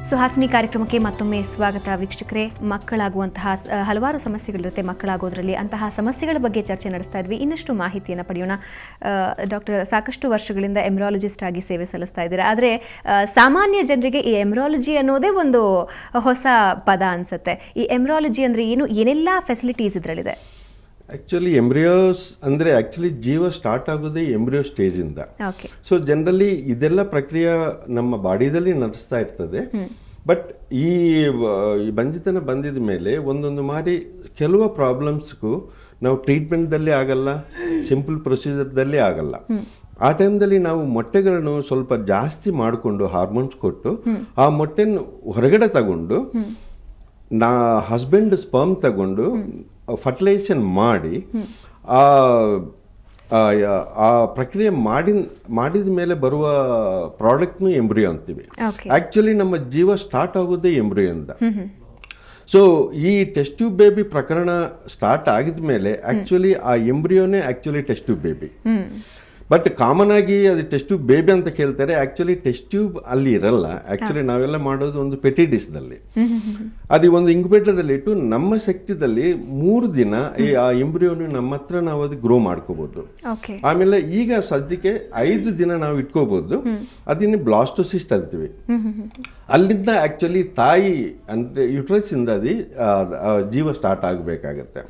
ಸುಹಾಸಿನಿ ಕಾರ್ಯಕ್ರಮಕ್ಕೆ ಮತ್ತೊಮ್ಮೆ ಸ್ವಾಗತ ವೀಕ್ಷಕರೇ. ಮಕ್ಕಳಾಗುವಂತಹ ಹಲವಾರು ಸಮಸ್ಯೆಗಳಿರುತ್ತೆ. ಮಕ್ಕಳಾಗೋದ್ರಲ್ಲಿ ಅಂತಹ ಸಮಸ್ಯೆಗಳ ಬಗ್ಗೆ ಚರ್ಚೆ ನಡೆಸ್ತಾ ಇದ್ವಿ. ಇನ್ನಷ್ಟು ಮಾಹಿತಿಯನ್ನು ಪಡೆಯೋಣ. ಡಾಕ್ಟರ್, ಸಾಕಷ್ಟು ವರ್ಷಗಳಿಂದ ಎಂಬ್ರಾಲಜಿಸ್ಟ್ ಆಗಿ ಸೇವೆ ಸಲ್ಲಿಸ್ತಾ ಇದ್ದೀರಾ. ಆದರೆ ಸಾಮಾನ್ಯ ಜನರಿಗೆ ಈ ಎಂಬ್ರಾಲಜಿ ಅನ್ನೋದೇ ಒಂದು ಹೊಸ ಪದ ಅನ್ಸುತ್ತೆ. ಈ ಎಂಬ್ರಾಲಜಿ ಅಂದರೆ ಏನು, ಏನೆಲ್ಲ ಫೆಸಿಲಿಟೀಸ್ ಇದರಲ್ಲಿದೆ? ಆ್ಯಕ್ಚುಲಿ ಎಂಬ್ರಿಯೋಸ್ ಅಂದರೆ ಆ್ಯಕ್ಚುಲಿ ಜೀವ ಸ್ಟಾರ್ಟ್ ಆಗೋದೇ ಎಂಬ್ರಿಯೋ ಸ್ಟೇಜಿಂದ. ಸೊ ಜನರಲಿ ಇದೆಲ್ಲ ಪ್ರಕ್ರಿಯೆ ನಮ್ಮ ಬಾಡಿದಲ್ಲಿ ನಡೆಸ್ತಾ ಇರ್ತದೆ. ಬಟ್ ಈ ಬಂಜಿತನ ಬಂದಿದ ಮೇಲೆ ಒಂದೊಂದು ಮಾರಿ ಕೆಲವು ಪ್ರಾಬ್ಲಮ್ಸ್ಗೂ ನಾವು ಟ್ರೀಟ್ಮೆಂಟ್ದಲ್ಲಿ ಆಗಲ್ಲ, ಸಿಂಪಲ್ ಪ್ರೊಸೀಜರ್ದಲ್ಲಿ ಆಗಲ್ಲ. ಆ ಟೈಮ್ದಲ್ಲಿ ನಾವು ಮೊಟ್ಟೆಗಳನ್ನು ಸ್ವಲ್ಪ ಜಾಸ್ತಿ ಮಾಡಿಕೊಂಡು ಹಾರ್ಮೋನ್ಸ್ ಕೊಟ್ಟು ಆ ಮೊಟ್ಟೆನ ಹೊರಗಡೆ ತಗೊಂಡು ಹಸ್ಬೆಂಡ್ ಸ್ಪರ್ಮ್ ತಗೊಂಡು ಫರ್ಟಿಲೈಸೇಷನ್ ಮಾಡಿ ಆ ಪ್ರಕ್ರಿಯೆ ಮಾಡಿದ ಮೇಲೆ ಬರುವ ಪ್ರಾಡಕ್ಟ್ನು ಎಂಬ್ರಿಯೋ ಅಂತೀವಿ. ಆ್ಯಕ್ಚುಲಿ ನಮ್ಮ ಜೀವ ಸ್ಟಾರ್ಟ್ ಆಗೋದೇ ಎಂಬ್ರಿಯೋಯಿಂದ. ಸೊ ಈ ಟೆಸ್ಟ್ ಟ್ಯೂಬ್ ಬೇಬಿ ಪ್ರಕರಣ ಸ್ಟಾರ್ಟ್ ಆಗಿದ ಮೇಲೆ ಆ್ಯಕ್ಚುಲಿ ಆ ಎಂಬ್ರಿಯೋನೇ actually test tube baby. But common ಆಗಿ ಅದು ಟೆಸ್ಟ್ ಟ್ಯೂಬ್ ಬೇಬಿ ಅಂತ ಕೇಳ್ತಾರೆ. ಆ್ಯಕ್ಚುಲಿ ಟೆಸ್ಟ್ ಟ್ಯೂಬ್ ಅಲ್ಲಿ ಇರಲ್ಲ. ಆ್ಯಕ್ಚುಲಿ ನಾವೆಲ್ಲ ಮಾಡೋದು ಒಂದು ಪೆಟಿಡಿಸ್ದಲ್ಲಿ, ಅದು ಒಂದು ಇಂಕ್ಯುಬೇಟರ್ದಲ್ಲಿ ಇಟ್ಟು ನಮ್ಮ ಶಕ್ತಿದಲ್ಲಿ 3 ದಿನ ಆ ಎಂಬ್ರಿಯೋನು ನಮ್ಮ ಹತ್ರ ನಾವು ಅದು ಗ್ರೋ ಮಾಡ್ಕೋಬಹುದು. ಆಮೇಲೆ ಈಗ ಸದ್ಯಕ್ಕೆ 5 ದಿನ ನಾವು ಇಟ್ಕೋಬಹುದು. ಅದನ್ನ ಬ್ಲಾಸ್ಟೋಸಿಸ್ಟ್ ಅಂತೀವಿ. ಅಲ್ಲಿಂದ ಆ್ಯಕ್ಚುಲಿ ತಾಯಿ ಅಂದರೆ ಯುಟ್ರಸ್ ಇಂದ ಜೀವ ಸ್ಟಾರ್ಟ್ ಆಗಬೇಕಾಗತ್ತೆ.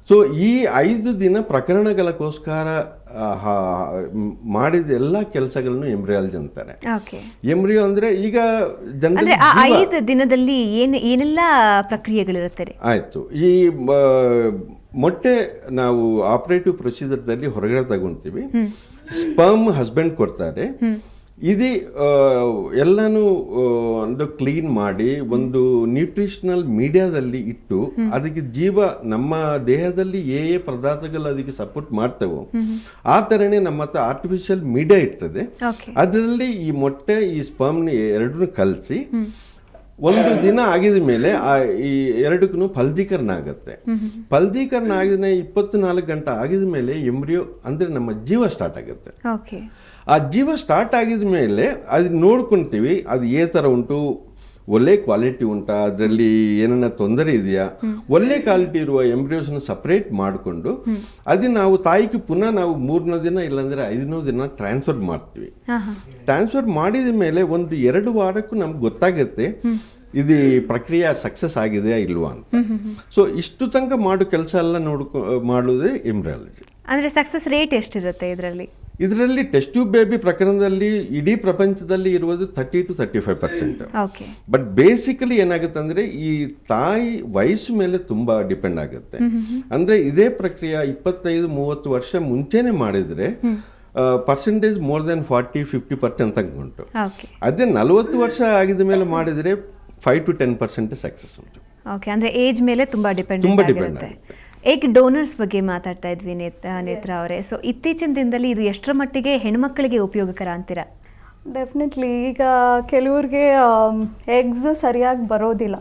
ಸೊ ಈ 5 ದಿನ ಪ್ರಕರಣಗಳಕ್ಕೋಸ್ಕರ ಮಾಡಿದ ಎಲ್ಲ ಕೆಲಸಗಳನ್ನು ಎಂಬ್ರಿಯಾಲಜಿ ಅಂತಾರೆ. ಎಂಬ್ರಿಯೋ ಅಂದ್ರೆ ಈಗ ಜನರಿಗೆ 5 ದಿನದಲ್ಲಿ ಏನೆಲ್ಲ ಪ್ರಕ್ರಿಯೆಗಳಿರುತ್ತೆ? ಆಯ್ತು, ಈ ಮೊಟ್ಟೆ ನಾವು ಆಪರೇಟಿವ್ ಪ್ರೊಸೀಜರ್ದಲ್ಲಿ ಹೊರಗಡೆ ತಗೊಂತೀವಿ. ಸ್ಪರ್ಮ್ ಹಸ್ಬೆಂಡ್ ಕೊಡ್ತಾರೆ. ಇದು ಎಲ್ಲಾನು ಒಂದು ಕ್ಲೀನ್ ಮಾಡಿ ಒಂದು ನ್ಯೂಟ್ರಿಷನಲ್ ಮೀಡಿಯಾದಲ್ಲಿ ಇಟ್ಟು ಅದಕ್ಕೆ ಜೀವ ನಮ್ಮ ದೇಹದಲ್ಲಿ ಪದಾರ್ಥಗಳು ಅದಕ್ಕೆ ಸಪೋರ್ಟ್ ಮಾಡ್ತೇವೋ ಆ ಥರನೇ ನಮ್ಮ ಹತ್ರ ಆರ್ಟಿಫಿಷಿಯಲ್ ಮೀಡಿಯಾ ಇರ್ತದೆ. ಅದರಲ್ಲಿ ಈ ಮೊಟ್ಟೆ ಈ ಸ್ಪರ್ಮ್ನ ಎರಡನ್ನೂ ಕಲಸಿ 1 ದಿನ ಆಗಿದ ಮೇಲೆ ಈ ಎರಡಕ್ಕೂ ಫಲದೀಕರಣ ಆಗುತ್ತೆ. ಫಲದೀಕರಣ ಆಗಿದ 24 ಗಂಟೆ ಆಗಿದ ಮೇಲೆ ಎಂಬ್ರಿಯೋ ಅಂದ್ರೆ ನಮ್ಮ ಜೀವ ಸ್ಟಾರ್ಟ್ ಆಗುತ್ತೆ. ಆ ಜೀವ ಸ್ಟಾರ್ಟ್ ಆಗಿದ ಮೇಲೆ ಅದು ನೋಡ್ಕೊಂತೀವಿ, ಅದು ಥರ ಉಂಟು, ಒಳ್ಳೆ ಕ್ವಾಲಿಟಿ ಉಂಟಾ, ಅದರಲ್ಲಿ ಏನನ್ನ ತೊಂದರೆ ಇದೆಯಾ. ಒಳ್ಳೆ ಕ್ವಾಲಿಟಿ ಇರುವ ಎಂಬ್ರಿಯೋಸ್ನ ಸಪ್ರೇಟ್ ಮಾಡಿಕೊಂಡು ಅದು ನಾವು ತಾಯಿಗೆ ಪುನಃ ನಾವು 3ನೇ ದಿನ ಇಲ್ಲಾಂದ್ರೆ 5ನೇ ದಿನ ಟ್ರಾನ್ಸ್ಫರ್ ಮಾಡ್ತೀವಿ. ಟ್ರಾನ್ಸ್ಫರ್ ಮಾಡಿದ ಮೇಲೆ 1-2 ವಾರಕ್ಕೂ ನಮ್ಗೆ ಗೊತ್ತಾಗುತ್ತೆ ಇದು ಪ್ರಕ್ರಿಯೆ ಸಕ್ಸಸ್ ಆಗಿದೆ ಇಲ್ವಾ ಅಂತ. ಸೊ ಇಷ್ಟು ತನಕ ಮಾಡೋ ಕೆಲಸ ಎಲ್ಲ ಮಾಡೋದೇ ಎಂಬ್ರಿಯಾಲಜಿ. ಅಂದ್ರೆ ಸಕ್ಸಸ್ ರೇಟ್ ಎಷ್ಟಿರುತ್ತೆ ಇದರಲ್ಲಿ ಟೆಸ್ಟ್ ಟ್ಯೂಬ್ ಬೇಬಿ ಪ್ರಕರಣದಲ್ಲಿ ಇಡೀ ಪ್ರಪಂಚದಲ್ಲಿ ಇರುವುದು 30-35%. ಬಟ್ ಬೇಸಿಕಲಿ ಏನಾಗುತ್ತೆ ಅಂದ್ರೆ ಈ ತಾಯಿ ವಯಸ್ಸು ಮೇಲೆ ತುಂಬಾ ಡಿಪೆಂಡ್ ಆಗುತ್ತೆ. ಅಂದ್ರೆ ಇದೇ ಪ್ರಕ್ರಿಯೆ 25-30 ವರ್ಷ ಮುಂಚೆನೆ ಮಾಡಿದ್ರೆ ಪರ್ಸೆಂಟೇಜ್ ಮೋರ್ ದೆನ್ 40-50% ತನಕ ಉಂಟು. ಅದೇ 40 ವರ್ಷ ಆಗಿದ ಮೇಲೆ ಮಾಡಿದ್ರೆ 5-10% ಸಕ್ಸಸ್ ಉಂಟು. ಅಂದ್ರೆ ಏಜ್ ಮೇಲೆ ತುಂಬಾ ಡಿಪೆಂಡ್ ಆಗುತ್ತೆ. ಎಗ್ ಡೋನರ್ಸ್ ಬಗ್ಗೆ ಮಾತಾಡ್ತಾ ಇದ್ವಿ ನೇತ್ರ ಅವರೇ. ಸೊ ಇತ್ತೀಚಿನ ದಿನದಲ್ಲಿ ಇದು ಎಷ್ಟರ ಮಟ್ಟಿಗೆ ಹೆಣ್ಮಕ್ಳಿಗೆ ಉಪಯೋಗಕರ ಅಂತೀರಾ? ಡೆಫಿನೆಟ್ಲಿ. ಈಗ ಕೆಲವ್ರಿಗೆ ಎಗ್ಸ್ ಸರಿಯಾಗಿ ಬರೋದಿಲ್ಲ,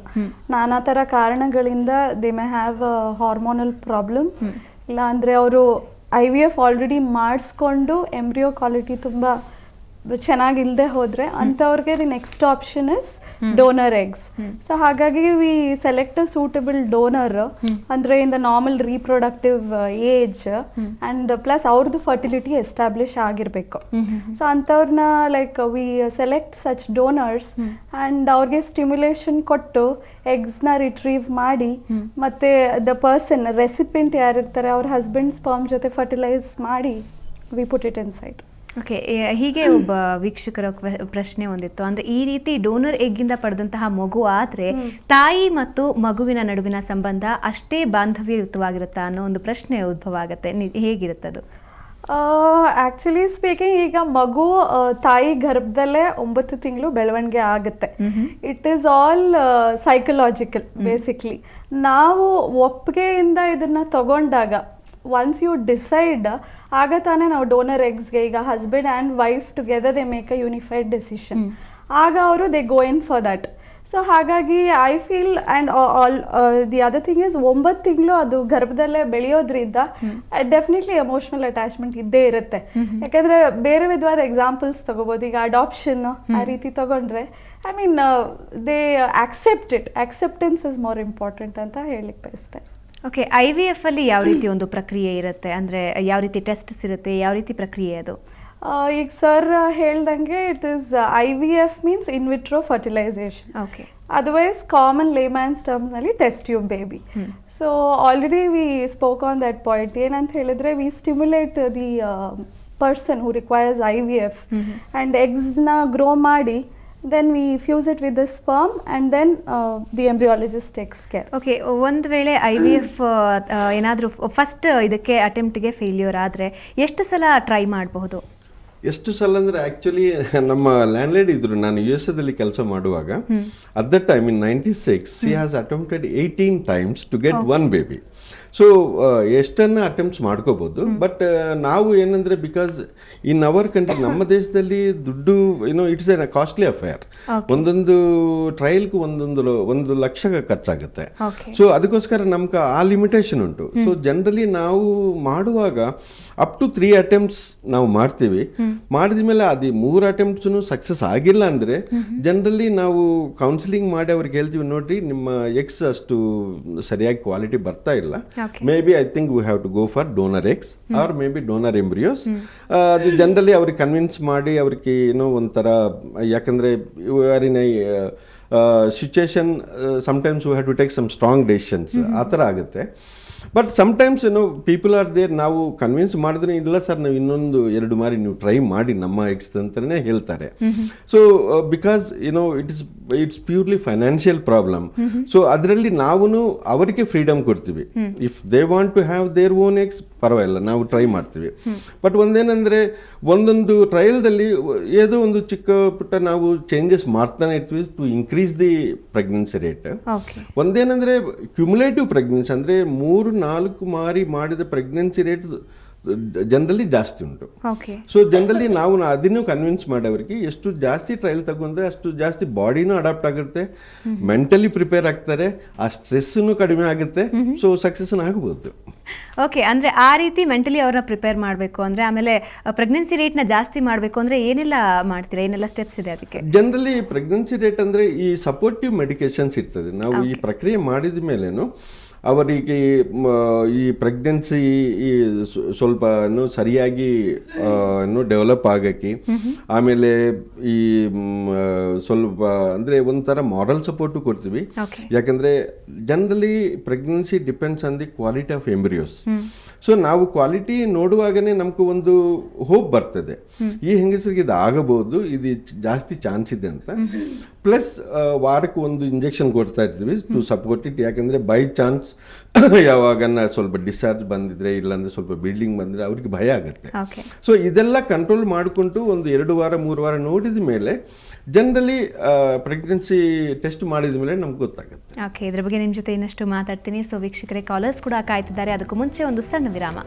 ನಾನಾ ಥರ ಕಾರಣಗಳಿಂದ. They may have hormonal problem, ಇಲ್ಲ ಅಂದರೆ ಅವರು IVF ಆಲ್ರೆಡಿ ಮಾಡಿಸ್ಕೊಂಡು ಎಂಬ್ರಿಯೋ ಕ್ವಾಲಿಟಿ ತುಂಬ ಚೆನ್ನಾಗಿಲ್ಲದೆ ಹೋದರೆ ಅಂಥವ್ರಿಗೆ the next option is donor eggs. So ಹಾಗಾಗಿ we select a suitable donor, ಅಂದರೆ in the normal reproductive age and plus ಅವ್ರದ್ದು ಫರ್ಟಿಲಿಟಿ ಎಸ್ಟಾಬ್ಲಿಷ್ ಆಗಿರಬೇಕು. ಸೊ ಅಂಥವ್ರನ್ನ like we select such donors and ಅವ್ರಿಗೆ ಸ್ಟಿಮ್ಯುಲೇಷನ್ ಕೊಟ್ಟು ಎಗ್ಸ್ನ ರಿಟ್ರೀವ್ ಮಾಡಿ ಮತ್ತೆ ದ ಪರ್ಸನ್ ರೆಸಿಪಿಯೆಂಟ್ ಯಾರಿರ್ತಾರೆ ಅವ್ರ ಹಸ್ಬೆಂಡ್ ಸ್ಪರ್ಮ್ ಜೊತೆ ಫರ್ಟಿಲೈಸ್ ಮಾಡಿ we put it in side. ಹೀಗೆ ಒಬ್ಬ ವೀಕ್ಷಕರ ಪ್ರಶ್ನೆ ಒಂದಿತ್ತು. ಅಂದ್ರೆ ಈ ರೀತಿ ಡೋನರ್ ಎಗ್ಗಿಂದ ಪಡೆದಂತಹ ಮಗು ಆದ್ರೆ ತಾಯಿ ಮತ್ತು ಮಗುವಿನ ನಡುವಿನ ಸಂಬಂಧ ಅಷ್ಟೇ ಬಾಂಧವ್ಯಯುತವಾಗಿರುತ್ತಾ ಅನ್ನೋ ಒಂದು ಪ್ರಶ್ನೆ ಉದ್ಭವ ಆಗುತ್ತೆ. ಹೇಗಿರುತ್ತದು? ಆ್ಯಕ್ಚುಲಿ ಸ್ಪೀಕಿಂಗ್, ಈಗ ಮಗು ತಾಯಿ ಗರ್ಭದಲ್ಲೇ 9 ತಿಂಗಳು ಬೆಳವಣಿಗೆ ಆಗುತ್ತೆ. It is all psychological basically. ನಾವು ಒಪ್ಪಿಗೆಯಿಂದ ಇದನ್ನ ತಗೊಂಡಾಗ, ಒನ್ಸ್ ಯು ಡಿಸೈಡ್, ಆಗ ತಾನೇ ನಾವು ಡೋನರ್ ಎಗ್ಸ್ಗೆ, ಈಗ husband and wife together they make a unified decision, ಆಗ ಅವರು they go in for that. So ಹಾಗಾಗಿ I feel and all the other thing is 9 ತಿಂಗಳು ಅದು ಗರ್ಭದಲ್ಲೇ ಬೆಳೆಯೋದ್ರಿಂದ ಡೆಫಿನೆಟ್ಲಿ ಎಮೋಷನಲ್ ಅಟ್ಯಾಚ್ಮೆಂಟ್ ಇದ್ದೇ ಇರುತ್ತೆ. ಯಾಕಂದರೆ ಬೇರೆ ವಿಧವಾದ ಎಕ್ಸಾಂಪಲ್ಸ್ ತಗೋಬೋದು. ಈಗ ಅಡಾಪ್ಷನ್ ಆ ರೀತಿ ತಗೊಂಡ್ರೆ I mean they acceptance is more important ಅಂತ ಹೇಳಲಿಕ್ಕೆ ಬಯಸ್ತೇನೆ. ಓಕೆ, IVF ಅಲ್ಲಿ ಯಾವ ರೀತಿ ಒಂದು ಪ್ರಕ್ರಿಯೆ ಇರುತ್ತೆ, ಅಂದರೆ ಯಾವ ರೀತಿ ಟೆಸ್ಟ್ಸ್ ಇರುತ್ತೆ, ಯಾವ ರೀತಿ ಪ್ರಕ್ರಿಯೆ ಅದು? ಈಗ ಸರ್ ಹೇಳ್ದಂಗೆ it is IVF means in vitro fertilisation. Okay, otherwise common layman's ಟರ್ಮ್ಸ್ನಲ್ಲಿ test tube baby. So already we spoke on that point. ಏನಂತ ಹೇಳಿದ್ರೆ we stimulate the person who requires IVF and ಎಗ್ಸ್ನ ಗ್ರೋ ಮಾಡಿ then we fuse it with the sperm and then the embryologist takes care. Okay, ಒಂದು ವೇಳೆ IVF ಏನಾದರೂ first ಇದಕ್ಕೆ ಅಟೆಂಪ್ಟ್ಗೆ failure ಆದರೆ ಎಷ್ಟು ಸಲ ಟ್ರೈ ಮಾಡಬಹುದು? ಎಷ್ಟು ಸಲ ಅಂದರೆ ಆ್ಯಕ್ಚುಲಿ ನಮ್ಮ ಲ್ಯಾಂಡ್ಲೇಡಿ ಇದ್ರು, ನಾನು US ಕೆಲಸ ಮಾಡುವಾಗ at that time in 96 she has attempted 18 times to get one baby. So ಎಷ್ಟನ್ನು ಅಟೆಂಪ್ಟ್ಸ್ ಮಾಡ್ಕೋಬೋದು. ಬಟ್ ನಾವು ಏನಂದರೆ ಬಿಕಾಸ್ ಇನ್ ಅವರ್ ಕಂಟ್ರಿ, ನಮ್ಮ ದೇಶದಲ್ಲಿ ದುಡ್ಡು ಇಟ್ಸ್ ಎ ಕಾಸ್ಟ್ಲಿ ಅಫೇರ್. ಒಂದೊಂದು ಟ್ರಯಲ್ಗೂ 1 ಲಕ್ಷ ಖರ್ಚಾಗುತ್ತೆ. ಸೊ ಅದಕ್ಕೋಸ್ಕರ ನಮ್ಗೆ ಆ ಲಿಮಿಟೇಷನ್ ಉಂಟು. ಸೊ ಜನರಲಿ ನಾವು ಮಾಡುವಾಗ ಅಪ್ ಟು 3 ಅಟೆಂಪ್ಟ್ಸ್ ನಾವು ಮಾಡ್ತೀವಿ. ಮಾಡಿದ ಮೇಲೆ ಅದು 3 ಅಟೆಂಪ್ಟ್ಸ್ನು ಸಕ್ಸಸ್ ಆಗಿಲ್ಲ ಅಂದರೆ ಜನರಲಿ ನಾವು ಕೌನ್ಸಿಲಿಂಗ್ ಮಾಡಿ ಅವ್ರಿಗೆ ಹೇಳ್ತೀವಿ, ನೋಡ್ರಿ ನಿಮ್ಮ ಎಗ್ಸ್ ಅಷ್ಟು ಸರಿಯಾಗಿ ಕ್ವಾಲಿಟಿ ಬರ್ತಾ ಇಲ್ಲ, maybe I think we have to go for donor eggs or maybe donor embryos. ಅದು ಜನರಲಿ ಅವ್ರಿಗೆ ಕನ್ವಿನ್ಸ್ ಮಾಡಿ ಅವ್ರಿಗೆ ಒಂಥರ, ಯಾಕಂದರೆ you are in a situation, sometimes we have to take some strong decisions, ಆ ಥರ ಆಗುತ್ತೆ. But sometimes people are there, ನಾವು ಕನ್ವಿನ್ಸ್ ಮಾಡಿದ್ರೆ ಇಲ್ಲ ಸರ್ ನಾವು ಇನ್ನೊಂದು 2 ಮಾರಿ ನೀವು ಟ್ರೈ ಮಾಡಿ ನಮ್ಮ ಎಗ್ಸ್ ಅಂತಲೇ ಹೇಳ್ತಾರೆ. So because it's purely financial problem. So ಅದರಲ್ಲಿ ನಾವು ಅವರಿಗೆ ಫ್ರೀಡಮ್ ಕೊಡ್ತೀವಿ. If they want to have their own eggs ಪರವಾಗಿಲ್ಲ, ನಾವು ಟ್ರೈ ಮಾಡ್ತೀವಿ. ಬಟ್ ಒಂದೇನೆಂದರೆ ಒಂದೊಂದು ಟ್ರಯಲ್ದಲ್ಲಿ ಏನೋ ಒಂದು ಚಿಕ್ಕ ಪುಟ್ಟ ನಾವು ಚೇಂಜಸ್ ಮಾಡ್ತಾನೆ ಇರ್ತೀವಿ to increase the pregnancy rate. ಒಂದೇನೆಂದರೆ ಕ್ಯುಮುಲೇಟಿವ್ ಪ್ರೆಗ್ನೆನ್ಸಿ ಅಂದರೆ 3-4 ಮಾರಿ ಮಾಡಿದ ಪ್ರೆಗ್ನೆನ್ಸಿ ರೇಟ್ ಜನರಲಿ ಜಾಸ್ತಿ ಉಂಟು. ಸೊ ಜನರಲಿ ನಾವು ಅದನ್ನು ಕನ್ವಿನ್ಸ್ ಮಾಡೋರಿಗೆ ಎಷ್ಟು ಜಾಸ್ತಿ ಟ್ರಯಲ್ ತಗೊಂಡ್ರೆ ಅಷ್ಟು ಜಾಸ್ತಿ ಬಾಡಿನೂ ಅಡಾಪ್ಟ್ ಆಗುತ್ತೆ, ಮೆಂಟಲಿ ಪ್ರಿಪೇರ್ ಆಗ್ತಾರೆ, ಆ ಸ್ಟ್ರೆಸ್ಸನ್ನು ಕಡಿಮೆ ಆಗುತ್ತೆ. ಸೊ ಸಕ್ಸಸ್ನ ಆಗ್ಬೋದು. ಓಕೆ, ಅಂದರೆ ಆ ರೀತಿ ಮೆಂಟಲಿ ಅವ್ರನ್ನ ಪ್ರಿಪೇರ್ ಮಾಡಬೇಕು ಅಂದರೆ, ಆಮೇಲೆ ಪ್ರೆಗ್ನೆನ್ಸಿ ರೇಟ್ನ ಜಾಸ್ತಿ ಮಾಡಬೇಕು ಅಂದರೆ ಏನೆಲ್ಲ ಮಾಡ್ತೀರಾ, ಏನೆಲ್ಲ ಸ್ಟೆಪ್ಸ್ ಇದೆ ಅದಕ್ಕೆ? ಜನರಲಿ ಪ್ರೆಗ್ನೆನ್ಸಿ ರೇಟ್ ಅಂದರೆ ಈ ಸಪೋರ್ಟಿವ್ ಮೆಡಿಕೇಶನ್ಸ್ ಇರ್ತದೆ. ನಾವು ಈ ಪ್ರಕ್ರಿಯೆ ಮಾಡಿದ ಮೇಲೇನು ಅವರಿಗೆ ಈ ಪ್ರೆಗ್ನೆನ್ಸಿ ಸ್ವಲ್ಪ ಸರಿಯಾಗಿ ಡೆವಲಪ್ ಆಗಕ್ಕೆ, ಆಮೇಲೆ ಈ ಸ್ವಲ್ಪ ಅಂದರೆ ಒಂಥರ ಮಾರಲ್ ಸಪೋರ್ಟು ಕೊಡ್ತೀವಿ. ಯಾಕಂದರೆ generally pregnancy depends on the quality of embryos. So ನಾವು ಕ್ವಾಲಿಟಿ ನೋಡುವಾಗನೇ ನಮ್ಗೆ ಒಂದು ಹೋಪ್ ಬರ್ತದೆ, ಈ ಹೆಂಗಸರಿಗೆ ಇದು ಆಗಬಹುದು, ಇದು ಜಾಸ್ತಿ ಚಾನ್ಸ್ ಇದೆ ಅಂತ. ಪ್ಲಸ್ ವಾರಕ್ಕೆ 1 ಇಂಜೆಕ್ಷನ್ ಕೊಡ್ತಾ ಇರ್ತೀವಿ ಟು ಸಪೋರ್ಟ್ ಇಟ್. ಯಾಕಂದರೆ ಬೈ ಚಾನ್ಸ್ ಯಾವಾಗನ್ನ ಸ್ವಲ್ಪ ಡಿಸ್ಚಾರ್ಜ್ ಬಂದಿದ್ರೆ, ಇಲ್ಲಾಂದರೆ ಸ್ವಲ್ಪ ಬಿಲ್ಡಿಂಗ್ ಬಂದರೆ ಅವ್ರಿಗೆ ಭಯ ಆಗುತ್ತೆ. ಸೊ ಇದೆಲ್ಲ ಕಂಟ್ರೋಲ್ ಮಾಡಿಕೊಂಡು 1-2 ವಾರ 3 ವಾರ ನೋಡಿದ ಮೇಲೆ ಜನರಲಿ ಪ್ರೆಗ್ನೆನ್ಸಿ ಟೆಸ್ಟ್ ಮಾಡಿದ ಮೇಲೆ ನಮ್ಗೆ ಗೊತ್ತಾಗುತ್ತೆ. ಓಕೆ, ಇದ್ರ ಬಗ್ಗೆ ನಿಮ್ಮ ಜೊತೆ ಇನ್ನಷ್ಟು ಮಾತಾಡ್ತೀನಿ. ಸೊ ವೀಕ್ಷಕರೇ, ಕಾಲರ್ಸ್ ಕೂಡ ಕಾಯ್ತಿದ್ದಾರೆ. ಅದಕ್ಕೂ ಮುಂಚೆ ಒಂದು ಸಣ್ಣ ವಿರಾಮ.